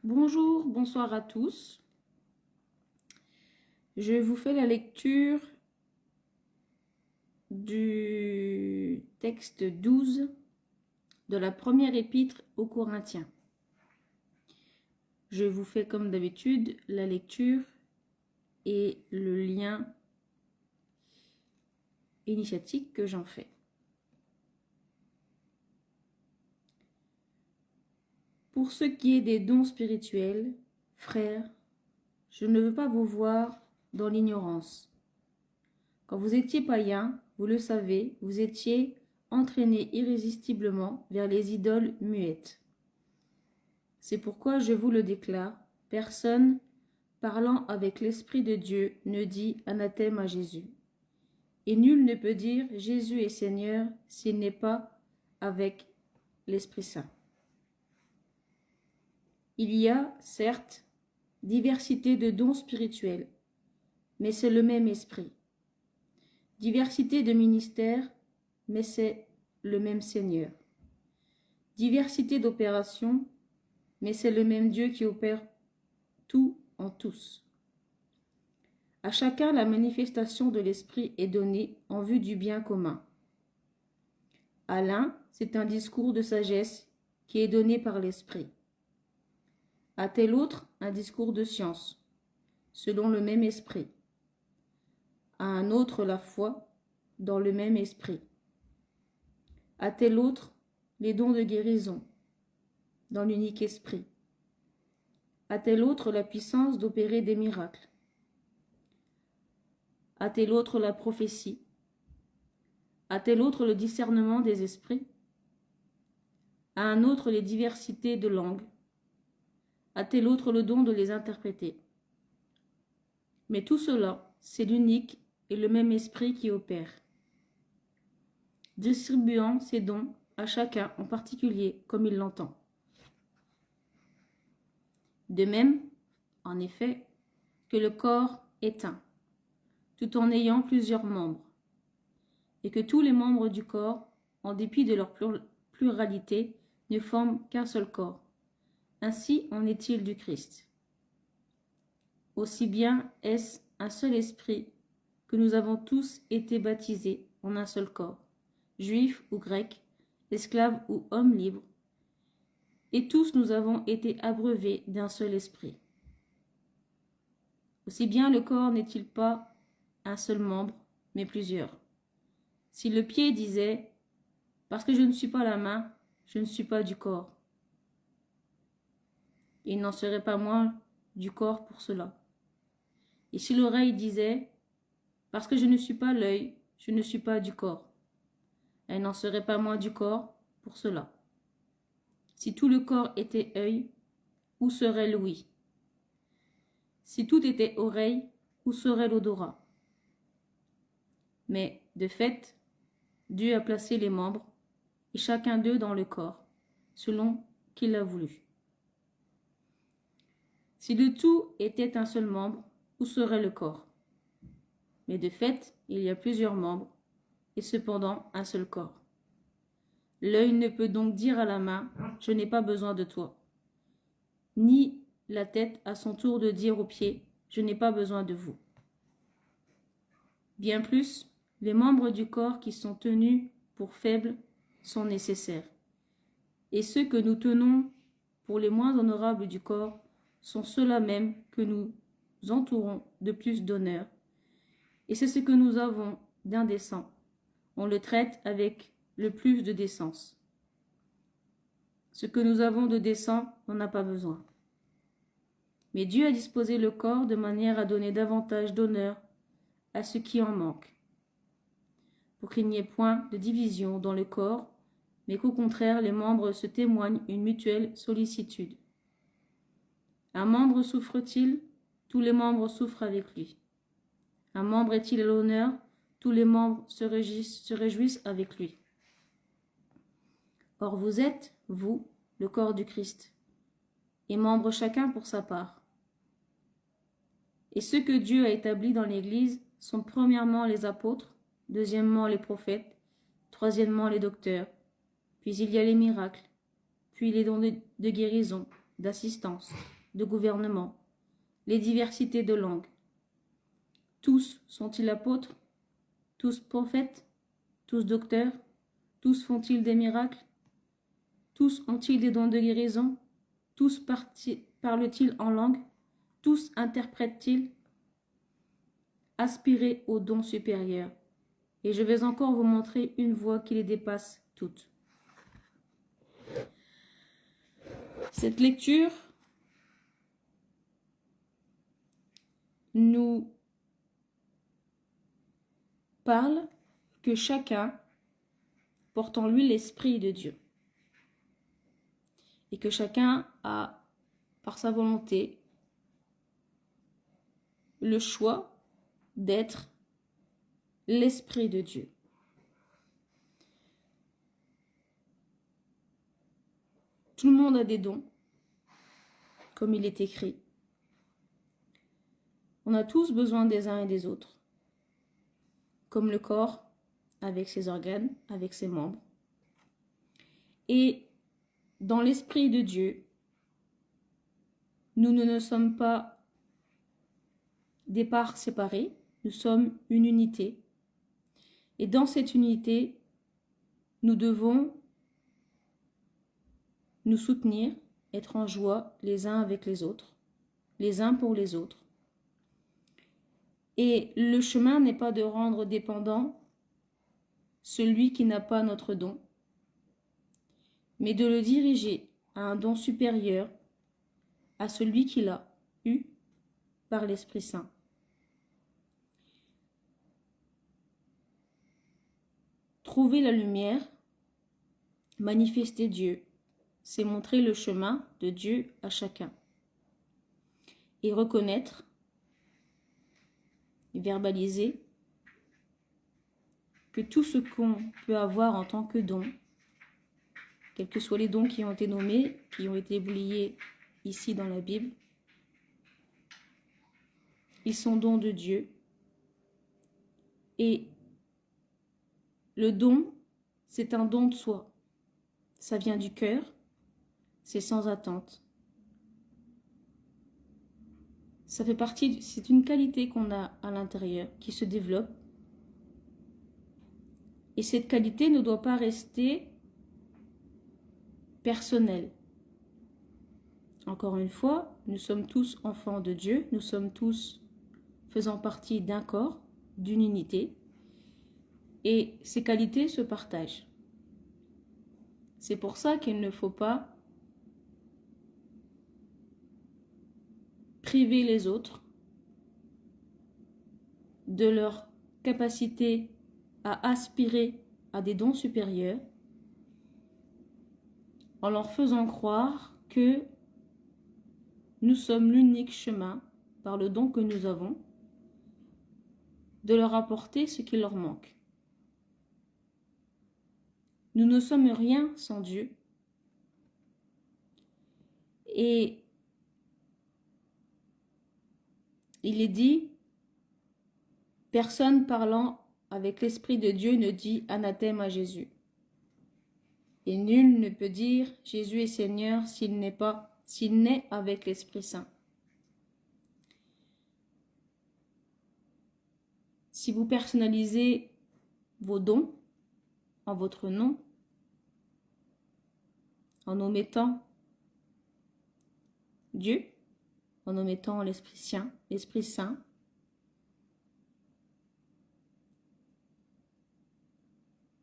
Bonjour, bonsoir à tous. Je vous fais la lecture du texte 12 de la première épître aux Corinthiens. Je vous fais comme d'habitude la lecture et le lien initiatique que j'en fais. Pour ce qui est des dons spirituels, frères, je ne veux pas vous voir dans l'ignorance. Quand vous étiez païens, vous le savez, vous étiez entraînés irrésistiblement vers les idoles muettes. C'est pourquoi je vous le déclare, personne parlant avec l'Esprit de Dieu ne dit anathème à Jésus. Et nul ne peut dire Jésus est Seigneur s'il n'est pas avec l'Esprit Saint. Il y a, certes, diversité de dons spirituels, mais c'est le même Esprit. Diversité de ministères, mais c'est le même Seigneur. Diversité d'opérations, mais c'est le même Dieu qui opère tout en tous. À chacun, la manifestation de l'Esprit est donnée en vue du bien commun. À l'un, c'est un discours de sagesse qui est donné par l'Esprit. À tel autre, un discours de science, selon le même Esprit. À un autre, la foi, dans le même Esprit. À tel autre, les dons de guérison, dans l'unique Esprit. À tel autre, la puissance d'opérer des miracles. À tel autre, la prophétie. À tel autre, le discernement des esprits. À un autre, les diversités de langues. À tel autre, le don de les interpréter. Mais tout cela, c'est l'unique et le même Esprit qui opère, distribuant ses dons à chacun en particulier comme il l'entend. De même, en effet, que le corps est un, tout en ayant plusieurs membres, et que tous les membres du corps, en dépit de leur pluralité, ne forment qu'un seul corps. Ainsi en est-il du Christ. Aussi bien est-ce un seul esprit que nous avons tous été baptisés en un seul corps, juifs ou grecs, esclaves ou hommes libres, et tous nous avons été abreuvés d'un seul esprit. Aussi bien le corps n'est-il pas un seul membre, mais plusieurs. Si le pied disait « Parce que je ne suis pas la main, je ne suis pas du corps », il n'en serait pas moins du corps pour cela. Et si l'oreille disait « Parce que je ne suis pas l'œil, je ne suis pas du corps », elle n'en serait pas moins du corps pour cela. Si tout le corps était œil, où serait l'ouïe? Si tout était oreille, où serait l'odorat? Mais, de fait, Dieu a placé les membres, et chacun d'eux dans le corps, selon qu'il l'a voulu. Si le tout était un seul membre, où serait le corps? Mais de fait, il y a plusieurs membres, et cependant un seul corps. L'œil ne peut donc dire à la main « Je n'ai pas besoin de toi », ni la tête à son tour de dire aux pieds « Je n'ai pas besoin de vous ». Bien plus, les membres du corps qui sont tenus pour faibles sont nécessaires. Et ceux que nous tenons pour les moins honorables du corps sont ceux-là même que nous entourons de plus d'honneur. Et c'est ce que nous avons d'indécent. On le traite avec le plus de décence. Ce que nous avons de décent, on n'a pas besoin. Mais Dieu a disposé le corps de manière à donner davantage d'honneur à ce qui en manque, pour qu'il n'y ait point de division dans le corps, mais qu'au contraire les membres se témoignent une mutuelle sollicitude. Un membre souffre-t-il? Tous les membres souffrent avec lui. Un membre est-il à l'honneur? Tous les membres se réjouissent avec lui. Or vous êtes, vous, le corps du Christ, et membres chacun pour sa part. Et ceux que Dieu a établis dans l'Église sont premièrement les apôtres, deuxièmement les prophètes, troisièmement les docteurs, puis il y a les miracles, puis les dons de guérison, d'assistance, de gouvernement, les diversités de langues. Tous sont-ils apôtres? Tous prophètes? Tous docteurs? Tous font-ils des miracles? Tous ont-ils des dons de guérison? Tous parlent-ils en langue? Tous interprètent-ils? Aspirez aux dons supérieurs. Et je vais encore vous montrer une voie qui les dépasse toutes. Cette lecture nous parle que chacun porte en lui l'Esprit de Dieu. Et que chacun a, par sa volonté, le choix d'être l'Esprit de Dieu. Tout le monde a des dons, comme il est écrit. On a tous besoin des uns et des autres, comme le corps avec ses organes, avec ses membres. Et dans l'Esprit de Dieu, nous ne sommes pas des parts séparées, nous sommes une unité. Et dans cette unité, nous devons nous soutenir, être en joie les uns avec les autres, les uns pour les autres. Et le chemin n'est pas de rendre dépendant celui qui n'a pas notre don, mais de le diriger à un don supérieur à celui qu'il a eu par l'Esprit Saint. Trouver la lumière, manifester Dieu, c'est montrer le chemin de Dieu à chacun. Et reconnaître, et verbaliser que tout ce qu'on peut avoir en tant que don, quels que soient les dons qui ont été nommés, qui ont été oubliés ici dans la Bible, ils sont dons de Dieu. Et le don, c'est un don de soi. Ça vient du cœur, c'est sans attente. Ça fait partie, c'est une qualité qu'on a à l'intérieur, qui se développe. Et cette qualité ne doit pas rester personnelle. Encore une fois, nous sommes tous enfants de Dieu, nous sommes tous faisant partie d'un corps, d'une unité, et ces qualités se partagent. C'est pour ça qu'il ne faut pas priver les autres de leur capacité à aspirer à des dons supérieurs en leur faisant croire que nous sommes l'unique chemin, par le don que nous avons, de leur apporter ce qui leur manque. Nous ne sommes rien sans Dieu. Et il est dit, personne parlant avec l'Esprit de Dieu ne dit anathème à Jésus. Et nul ne peut dire Jésus est Seigneur s'il n'est avec l'Esprit Saint. Si vous personnalisez vos dons en votre nom, en omettant Dieu, en omettant l'Esprit Saint,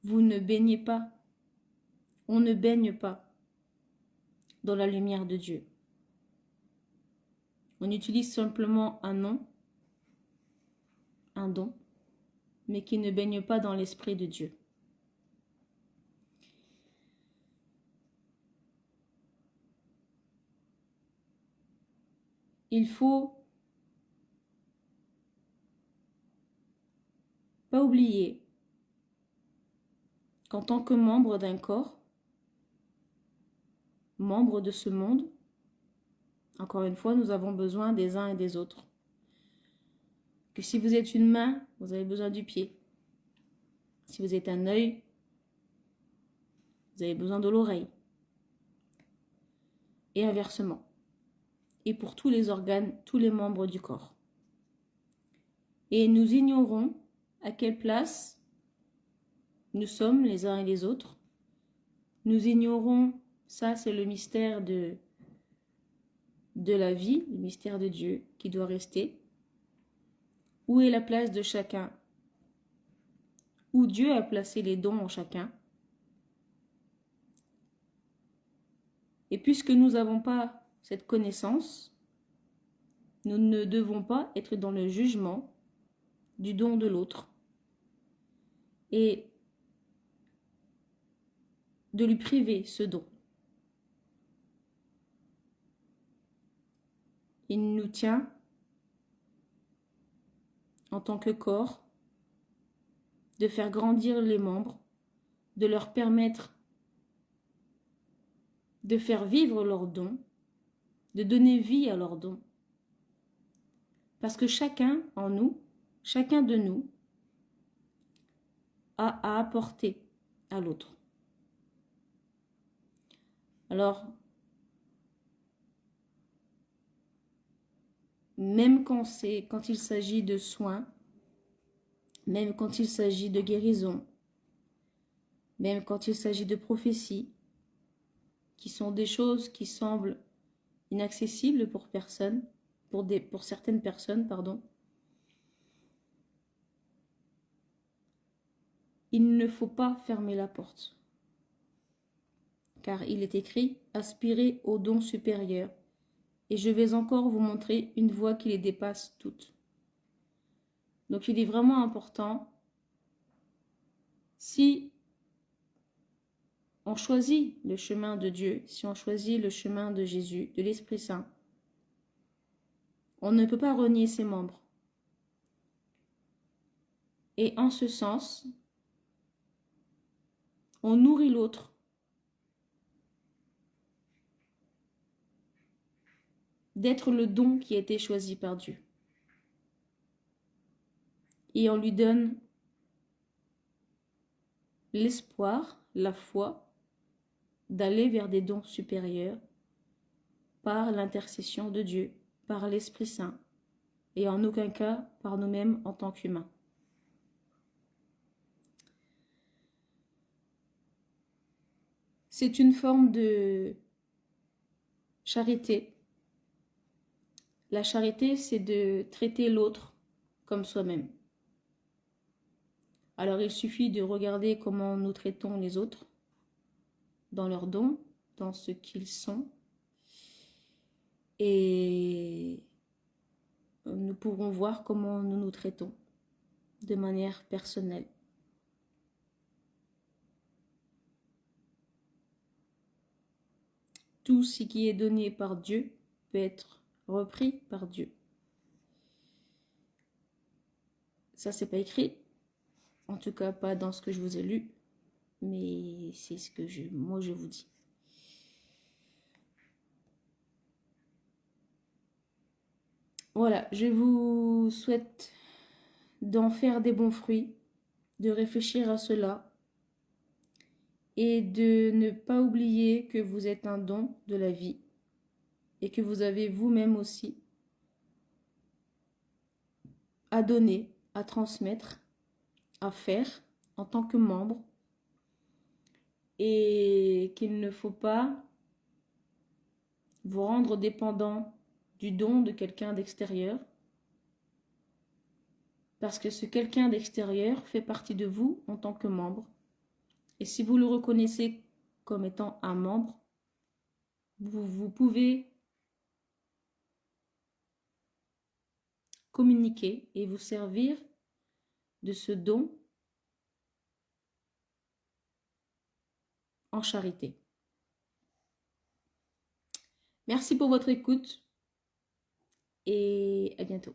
vous ne baignez pas, on ne baigne pas dans la lumière de Dieu. On utilise simplement un nom, un don, mais qui ne baigne pas dans l'Esprit de Dieu. Il faut pas oublier qu'en tant que membre d'un corps, membre de ce monde, encore une fois, nous avons besoin des uns et des autres. Que si vous êtes une main, vous avez besoin du pied. Si vous êtes un œil, vous avez besoin de l'oreille. Et inversement. et pour tous les organes, tous les membres du corps. Et nous ignorons à quelle place nous sommes les uns et les autres. Nous ignorons, ça c'est le mystère de la vie, le mystère de Dieu qui doit rester. Où est la place de chacun? Où Dieu a placé les dons en chacun? Et puisque nous n'avons pas cette connaissance, nous ne devons pas être dans le jugement du don de l'autre et de lui priver ce don. Il nous tient en tant que corps de faire grandir les membres, de leur permettre de faire vivre leurs dons, de donner vie à leurs dons. Parce que chacun en nous, chacun de nous, a à apporter à l'autre. Alors, même quand il s'agit de soins, même quand il s'agit de guérison, même quand il s'agit de prophétie, qui sont des choses qui semblent inaccessibles pour certaines personnes, pardon, il ne faut pas fermer la porte. Car il est écrit « Aspirez aux dons supérieurs » et je vais encore vous montrer une voie qui les dépasse toutes. Donc il est vraiment important, si on choisit le chemin de Dieu, si on choisit le chemin de Jésus, de l'Esprit Saint, on ne peut pas renier ses membres. Et en ce sens, on nourrit l'autre d'être le don qui a été choisi par Dieu. Et on lui donne l'espoir, la foi, d'aller vers des dons supérieurs par l'intercession de Dieu, par l'Esprit Saint, et en aucun cas par nous-mêmes en tant qu'humains. C'est une forme de charité. La charité, c'est de traiter l'autre comme soi-même. Alors il suffit de regarder comment nous traitons les autres, dans leurs dons, dans ce qu'ils sont, et nous pourrons voir comment nous nous traitons de manière personnelle. Tout ce qui est donné par Dieu peut être repris par Dieu. Ça, c'est pas écrit, en tout cas pas dans ce que je vous ai lu, mais c'est ce que moi je vous dis. Voilà, je vous souhaite d'en faire des bons fruits, de réfléchir à cela et de ne pas oublier que vous êtes un don de la vie et que vous avez vous-même aussi à donner, à transmettre, à faire en tant que membre, et qu'il ne faut pas vous rendre dépendant du don de quelqu'un d'extérieur, parce que ce quelqu'un d'extérieur fait partie de vous en tant que membre. Et si vous le reconnaissez comme étant un membre, vous pouvez communiquer et vous servir de ce don en charité. Merci pour votre écoute et à bientôt.